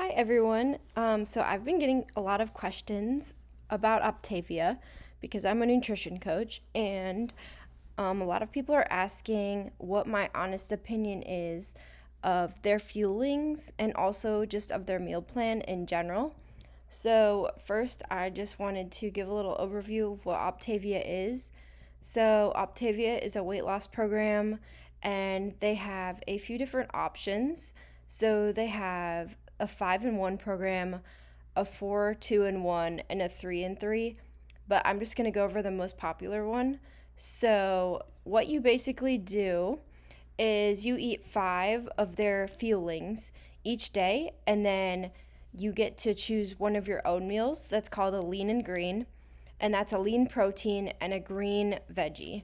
Hi everyone. So I've been getting a lot of questions about Octavia because I'm a nutrition coach, and a lot of people are asking what my honest opinion is of their fuelings and also just of their meal plan in general. So first, I just wanted to give a little overview of what Optavia is. So Optavia is a weight loss program, and they have a few different options. So they have a 5-in-1 program, a 4, 2-in-1, and a 3-in-3. But I'm just going to go over the most popular one. So, what you basically do is you eat 5 of their fuelings each day, and then you get to choose one of your own meals. That's called a lean and green, and that's a lean protein and a green veggie,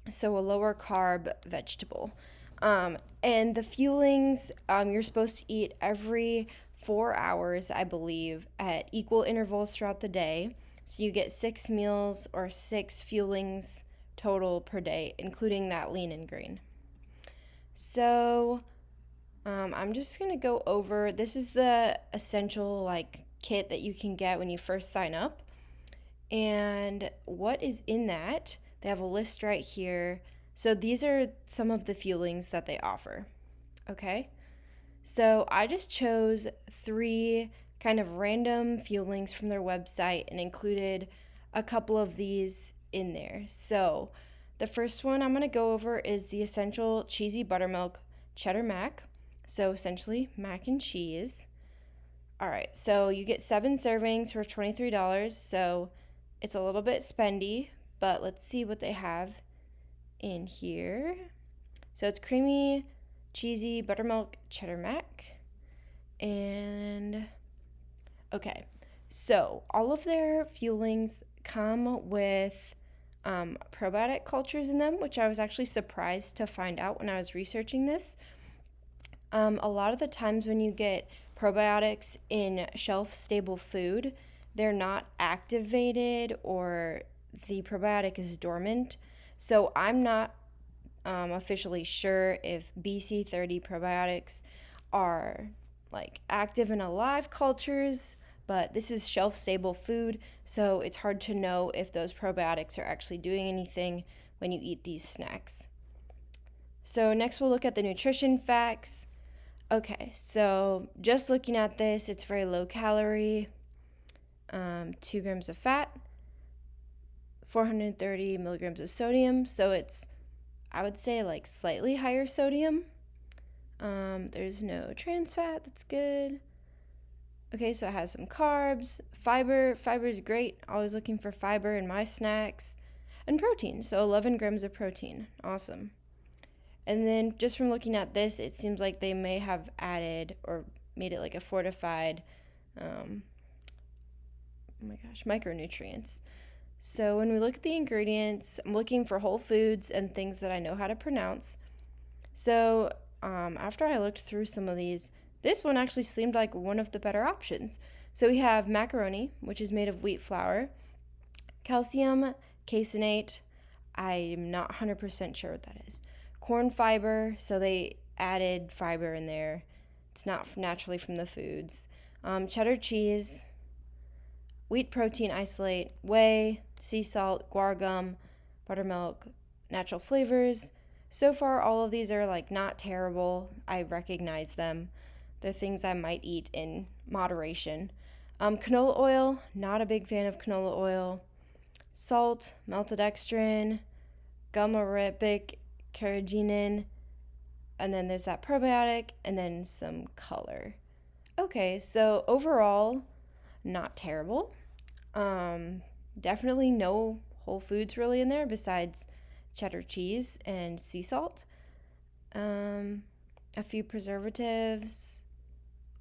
so a lower carb vegetable. And the fuelings, you're supposed to eat every 4 hours, I believe, at equal intervals throughout the day. So you get 6 meals or 6 fuelings total per day, including that lean and green. So I'm just going to go over, this is the essential kit that you can get when you first sign up. And what is in that? They have a list right here. So these are some of the fuelings that they offer. Okay? So I just chose 3 kind of random fuelings from their website and included a couple of these in there. So the first one I'm going to go over is the essential cheesy buttermilk cheddar mac. So essentially mac and cheese. All right, so you get 7 servings for $23. So it's a little bit spendy, but let's see what they have in here. So it's creamy, cheesy buttermilk cheddar mac. And okay, so all of their fuelings come with probiotic cultures in them, which I was actually surprised to find out when I was researching this. A lot of the times when you get probiotics in shelf-stable food, they're not activated or the probiotic is dormant. So I'm not officially sure if BC30 probiotics are active in alive cultures, but this is shelf-stable food, so it's hard to know if those probiotics are actually doing anything when you eat these snacks. So next we'll look at the nutrition facts. Okay, so just looking at this, it's very low calorie, 2 grams of fat, 430 milligrams of sodium, so it's, I would say, slightly higher sodium. There's no trans fat, that's good. Okay, so it has some carbs, fiber. Fiber is great, always looking for fiber in my snacks. And protein, so 11 grams of protein, awesome. And then just from looking at this, it seems like they may have added or made it like a fortified, micronutrients. So when we look at the ingredients, I'm looking for whole foods and things that I know how to pronounce. So after I looked through some of these, this one actually seemed like one of the better options. So we have macaroni, which is made of wheat flour, calcium caseinate, I'm not 100% sure what that is, corn fiber, so they added fiber in there. It's not naturally from the foods. Cheddar cheese, wheat protein isolate, whey, sea salt, guar gum, buttermilk, natural flavors. So far, all of these are not terrible. I recognize them. They're things I might eat in moderation. Canola oil, not a big fan of canola oil. Salt, maltodextrin, gum-arabic, carrageenan, and then there's that probiotic, and then some color. Okay, so overall, not terrible. Definitely no whole foods really in there besides cheddar cheese and sea salt. A few preservatives,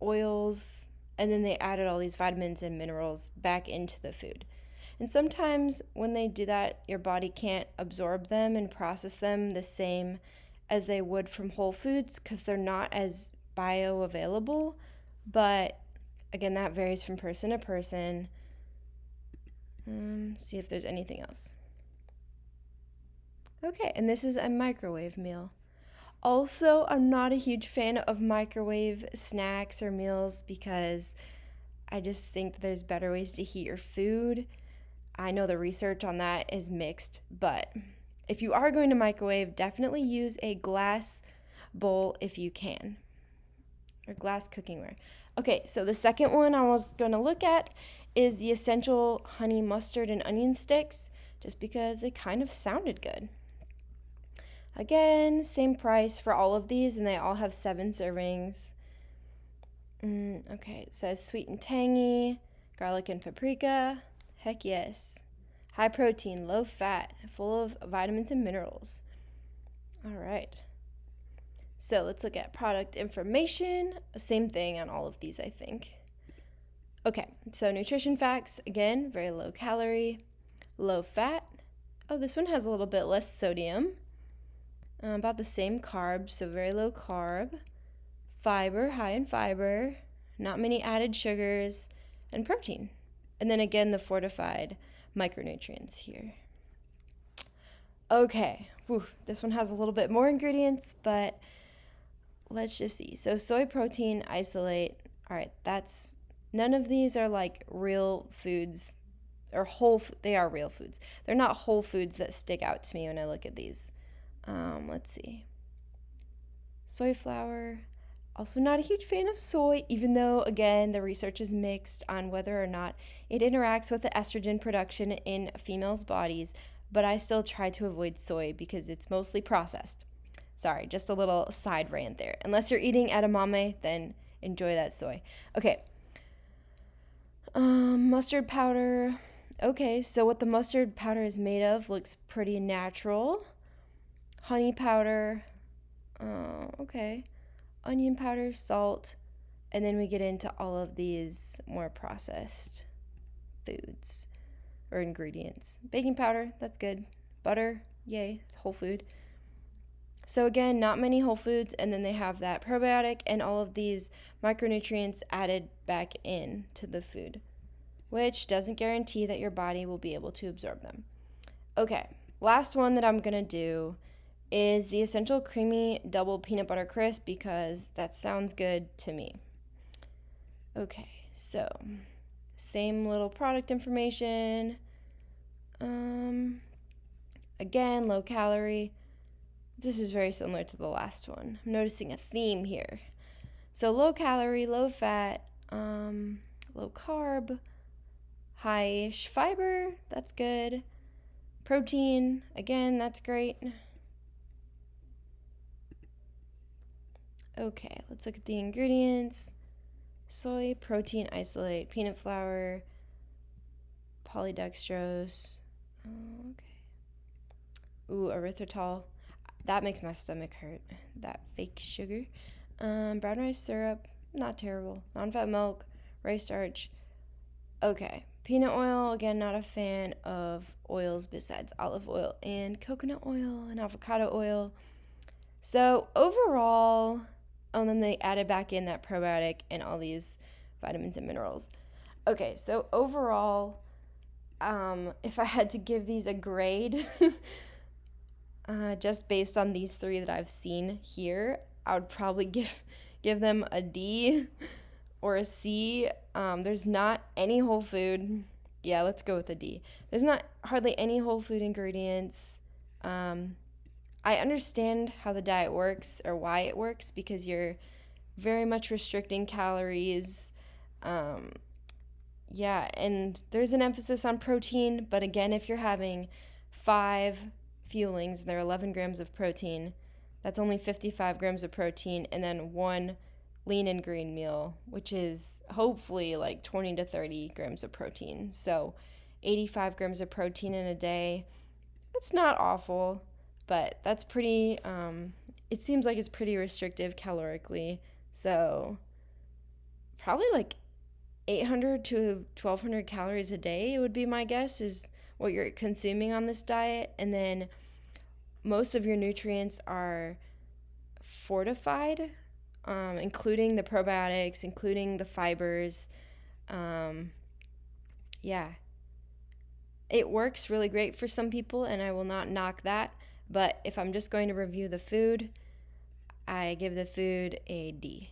oils, and then they added all these vitamins and minerals back into the food. And sometimes when they do that, your body can't absorb them and process them the same as they would from whole foods because they're not as bioavailable. But again, that varies from person to person. See if there's anything else. Okay, and this is a microwave meal. Also, I'm not a huge fan of microwave snacks or meals because I just think that there's better ways to heat your food. I know the research on that is mixed, but if you are going to microwave, definitely use a glass bowl if you can, or glass cookware. Okay, so the second one I was going to look at is the essential honey mustard and onion sticks, just because they kind of sounded good. Again, same price for all of these, and they all have 7 servings. Okay, it says sweet and tangy, garlic and paprika. Heck yes. High protein, low fat, full of vitamins and minerals. All right. So let's look at product information. Same thing on all of these, I think. Okay, so nutrition facts, again, very low calorie, low fat. Oh, this one has a little bit less sodium. About the same carbs, so very low carb. Fiber, high in fiber, not many added sugars, and protein. And then again, the fortified micronutrients here. Okay, this one has a little bit more ingredients, but let's just see. So soy protein isolate. All right, none of these are like real foods or they are real foods. They're not whole foods that stick out to me when I look at these. Let's see. Soy flour. Also not a huge fan of soy, even though, again, the research is mixed on whether or not it interacts with the estrogen production in females' bodies, but I still try to avoid soy because it's mostly processed. Sorry, just a little side rant there. Unless you're eating edamame, then enjoy that soy. Okay. Mustard powder. Okay, so what the mustard powder is made of looks pretty natural. Honey powder. Okay. Onion powder, salt, and then we get into all of these more processed foods or ingredients. Baking powder, that's good. Butter, yay, whole food. So again, not many whole foods, and then they have that probiotic and all of these micronutrients added back in to the food, which doesn't guarantee that your body will be able to absorb them. Okay, last one that I'm gonna do is the essential creamy double peanut butter crisp because that sounds good to me. Okay, so same little product information. Again, low calorie. This is very similar to the last one. I'm noticing a theme here. So low calorie, low fat, low carb, high-ish fiber, that's good. Protein, again, that's great. Okay, let's look at the ingredients. Soy, protein isolate, peanut flour, polydextrose. Okay. Ooh, erythritol. That makes my stomach hurt. That fake sugar. Brown rice syrup, not terrible. Non-fat milk, rice starch. Okay. Peanut oil, again, not a fan of oils besides olive oil and coconut oil and avocado oil. So overall, and then they added back in that probiotic and all these vitamins and minerals. Okay, so overall, if I had to give these a grade, just based on these 3 that I've seen here, I would probably give them a D or a C. There's not any whole food. Yeah, let's go with a D. There's not hardly any whole food ingredients. I understand how the diet works or why it works because you're very much restricting calories. Yeah, and there's an emphasis on protein, but again, if you're having 5 fuelings and they're 11 grams of protein, that's only 55 grams of protein, and then 1 lean and green meal, which is hopefully like 20 to 30 grams of protein. So 85 grams of protein in a day, that's not awful. But that's pretty, it seems like it's pretty restrictive calorically. So probably like 800 to 1,200 calories a day would be my guess is what you're consuming on this diet. And then most of your nutrients are fortified, including the probiotics, including the fibers. Yeah. It works really great for some people, and I will not knock that. But if I'm just going to review the food, I give the food a D.